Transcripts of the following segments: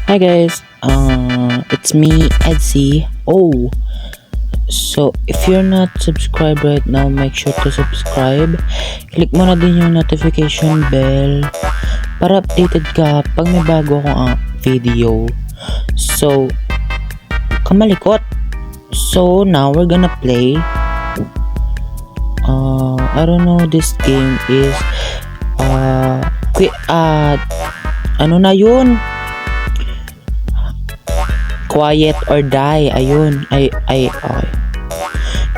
Hi guys, it's me, Edsy. Oh, so if you're not subscribed right now, make sure to subscribe. Click mo na din yung notification bell para updated ka pag may bago akong video. So, kamalikot. So now we're gonna play. I don't know, this game is ano na yun? Quiet or Die. Ayun. Okay.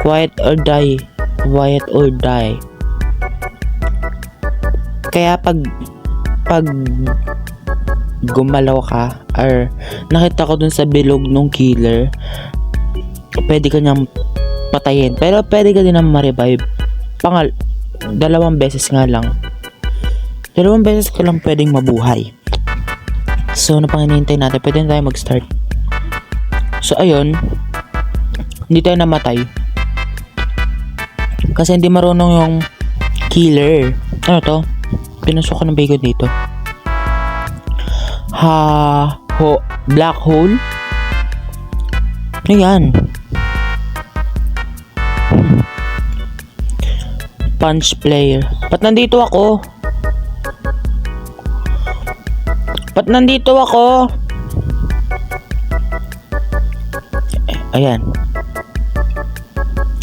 Quiet or Die. Quiet or Die. Kaya pag gumalaw ka or nakita ko dun sa bilog nung killer, pwede ka niyang patayin. Pero pwede ka din na ma-revive. Dalawang beses nga lang. Dalawang beses ka lang pwedeng mabuhay. So, ano pang hinihintay natin? Pwede na tayo mag-start. So, ayun. Hindi tayo namatay. Kasi hindi marunong yung killer. Ano to? Pinasok ko ng bacon dito. Black hole? Ano yan? Punch player. Ba't nandito ako? Ayan.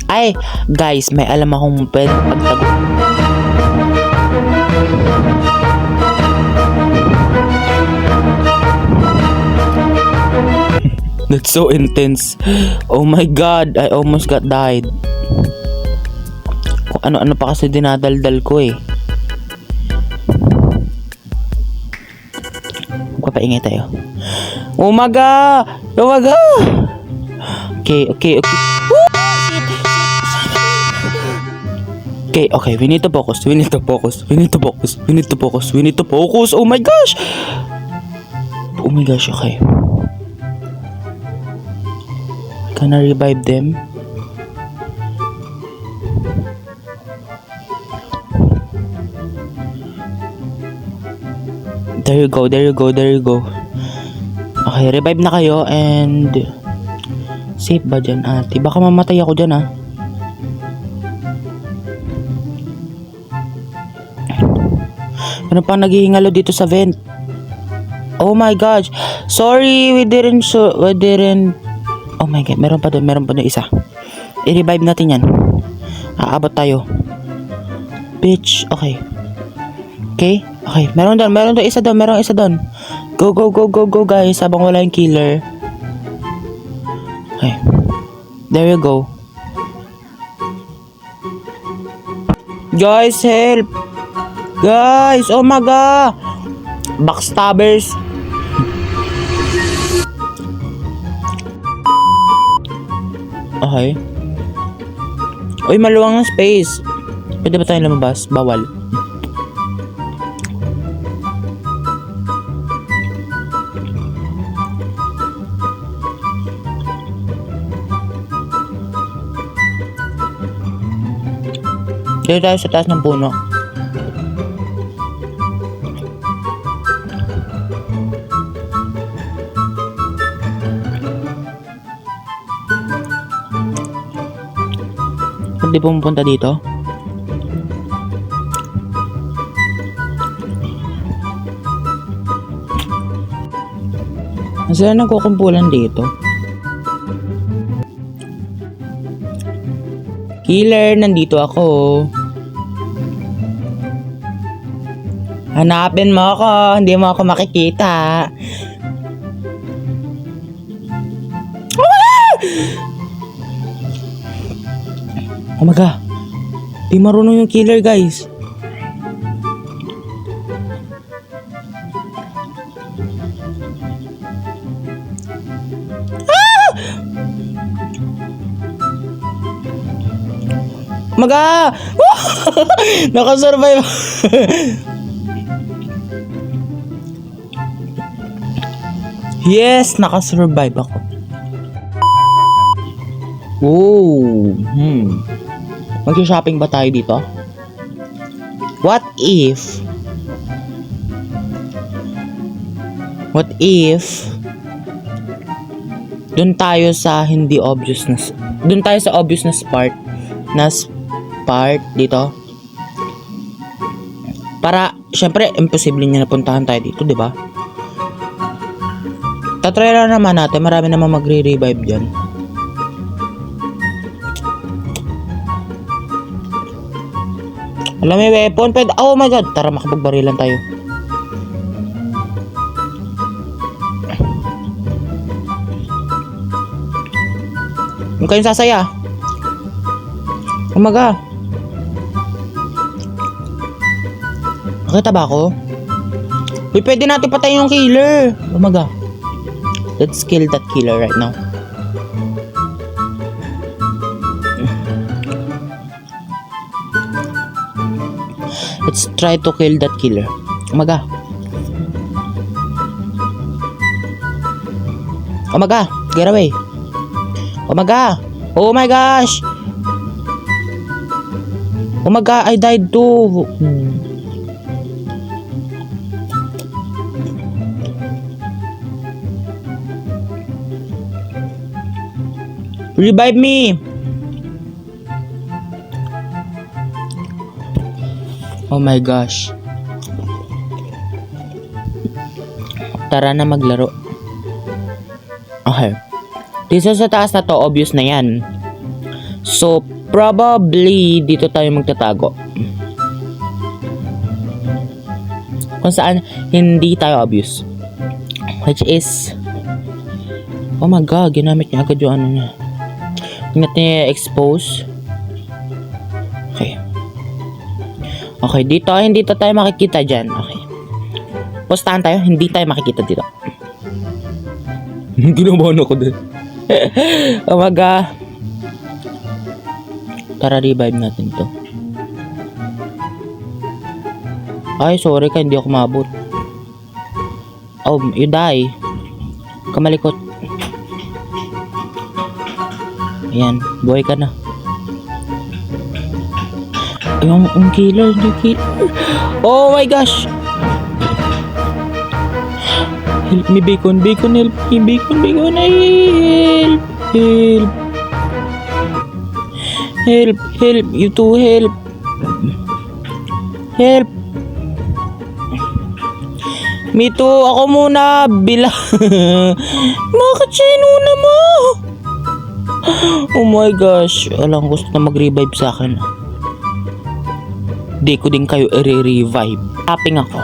Ay, guys, may alam akong pwedeng pagtago. That's so intense. Oh my god, I almost got died. Kung ano-ano pa kasi dinadaldal ko eh. Magpapaingay tayo. Umaga! Okay. Okay, we need to focus. Oh my gosh, okay. Can I revive them? There you go. Okay, revive na kayo and safe ba dyan, ate? Baka mamatay ako dyan, ha? Ano pa naghihingalo dito sa vent? Oh my gosh. Sorry, we didn't. Oh my god, meron pa doon isa. I-revive natin yan. Aabot tayo. Bitch, okay. Okay, meron isa doon. Go guys, habang wala yung killer. Okay. There you go. Guys, help! Guys, oh my god! Backstabbers! Okay. Uy, maluwang ng space. Pwede ba tayong lumabas? Bawal. Dito tayo sa taas ng puno. Hindi pumunta dito. Sila nagkukumpulan dito. Killer, nandito ako. Hanapin mo ako, hindi mo ako makikita. Oh my god. Di marunong yung killer, guys. Nakasurvive. Yes, nakasurvive ako. Mag-shopping ba tayo dito? What if Doon tayo sa hindi obvious na doon tayo sa obvious na part dito. Para syempre imposible niya napuntahan tayo dito, 'di ba? Tatry lang naman natin, marami naman magre-revive diyan. Alam mo yung weapon, pwede. Oh my god, tara makapagbarilan tayo. Huwag kayong sasaya. Umaga. Nakita ba ako? Uy, pwede natin patayin yung killer. Umaga. Let's kill that killer right now. Let's try to kill that killer. Umaga. Umaga, get away. Umaga. Oh my gosh. Umaga, I died too. Revive me. Oh my gosh. Tara na maglaro. Okay. Dito sa taas na to, obvious na yan. So, probably dito tayo magtatago. Kung saan hindi tayo obvious. Which is, oh my god, ginamit niya agad yung ano niya. Ingat niya expose. Okay. Okay, dito hindi tayo makikita dyan. Okay. Postahan tayo, hindi tayo makikita dito. Ginabahan ako din. Oh my god. Tara, revive natin to. Ay, sorry ka, hindi ako mabot. Oh, you die. Kamalikot. Ayan, buhay ka na. Yung killer, yung killer. Oh my gosh! Help me, Bacon, Bacon, help me, Bacon, Bacon, help! Help! Help, help, you too, help! Help! Me too, ako muna, bila. Bakit siya inuna mo? Oh my gosh, alam gusto na mag-revive sa akin. Di ko din kayo i-revive. Tapping ako.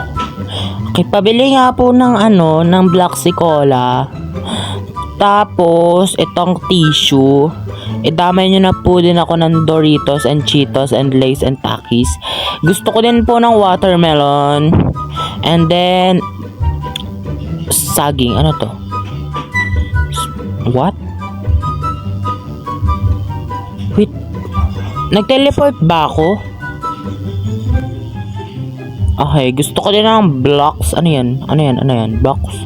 Okay, pabili nga po ng ng Black Cola. Tapos, itong tissue. Idamay nyo na po din ako ng Doritos and Cheetos and Lay's and Takis. Gusto ko din po ng watermelon. And then, saging. Ano to? What? Wait. Nag-teleport ba ako? Okay, gusto ko din ng blocks. Ano yan? Ano yan? Ano yan? Blocks.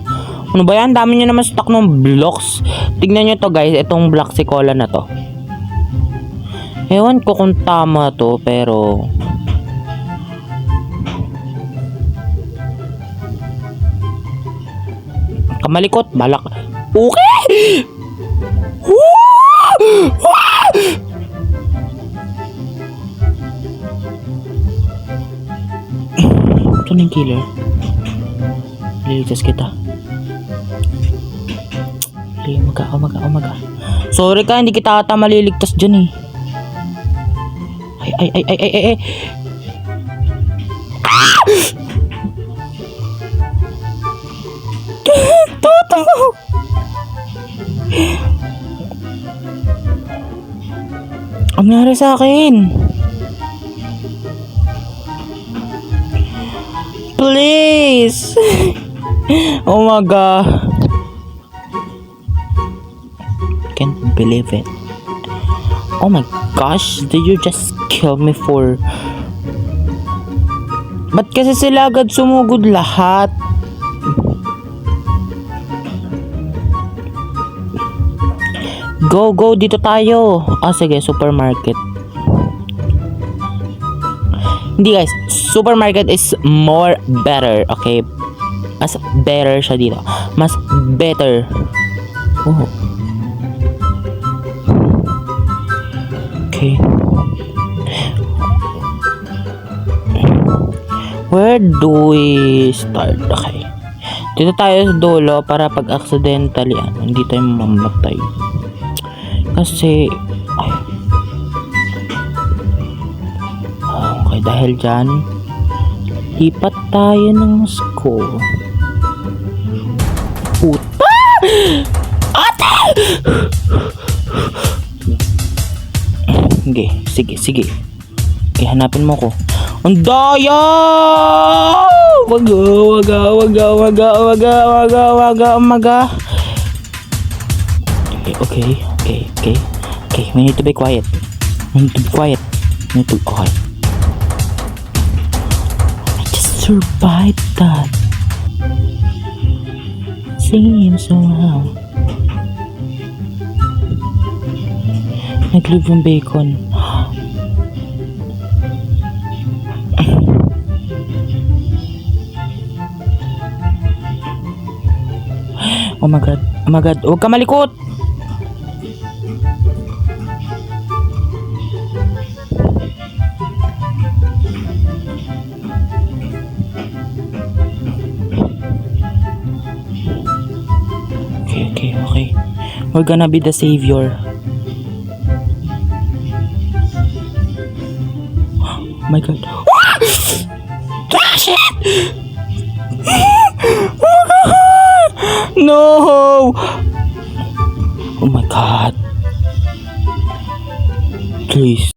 Ano ba yan? Dami nyo naman stock ng blocks. Tignan nyo to guys. Itong Black Cola na to. Ewan ko kung tama to. Pero kamalikot. Balak. Okay! Ito na yung killer. Lilitas kita. Umaga. Sorry ka, hindi kita ata maliligtas dyan eh. Ay. Toto! Ang nangyari sa akin? Please! Oh my god. Can't believe it. Oh my gosh, did you just kill me for... Ba't kasi sila agad sumugod lahat? Go, dito tayo. Sige, supermarket. Hindi guys, supermarket is more better, okay? Mas better siya dito. Mas better. Oh. Okay. Where do we start? Okay. Dito tayo sa dulo para pag accidentally hindi tayo mamamatay. Kasi ay. Okay, dahil dyan lipat tayo ng school. Puta! Ate! Sige. Okay, hanapin mo ko. Ang daya! Waga. Okay. We need to be quiet. Okay. I just survived that. Singing somehow. Nag-leave yung bacon. Oh my god. Huwag ka malikot. Okay. We're gonna be the savior. Oh my god. Shit! No! Oh my god. Please.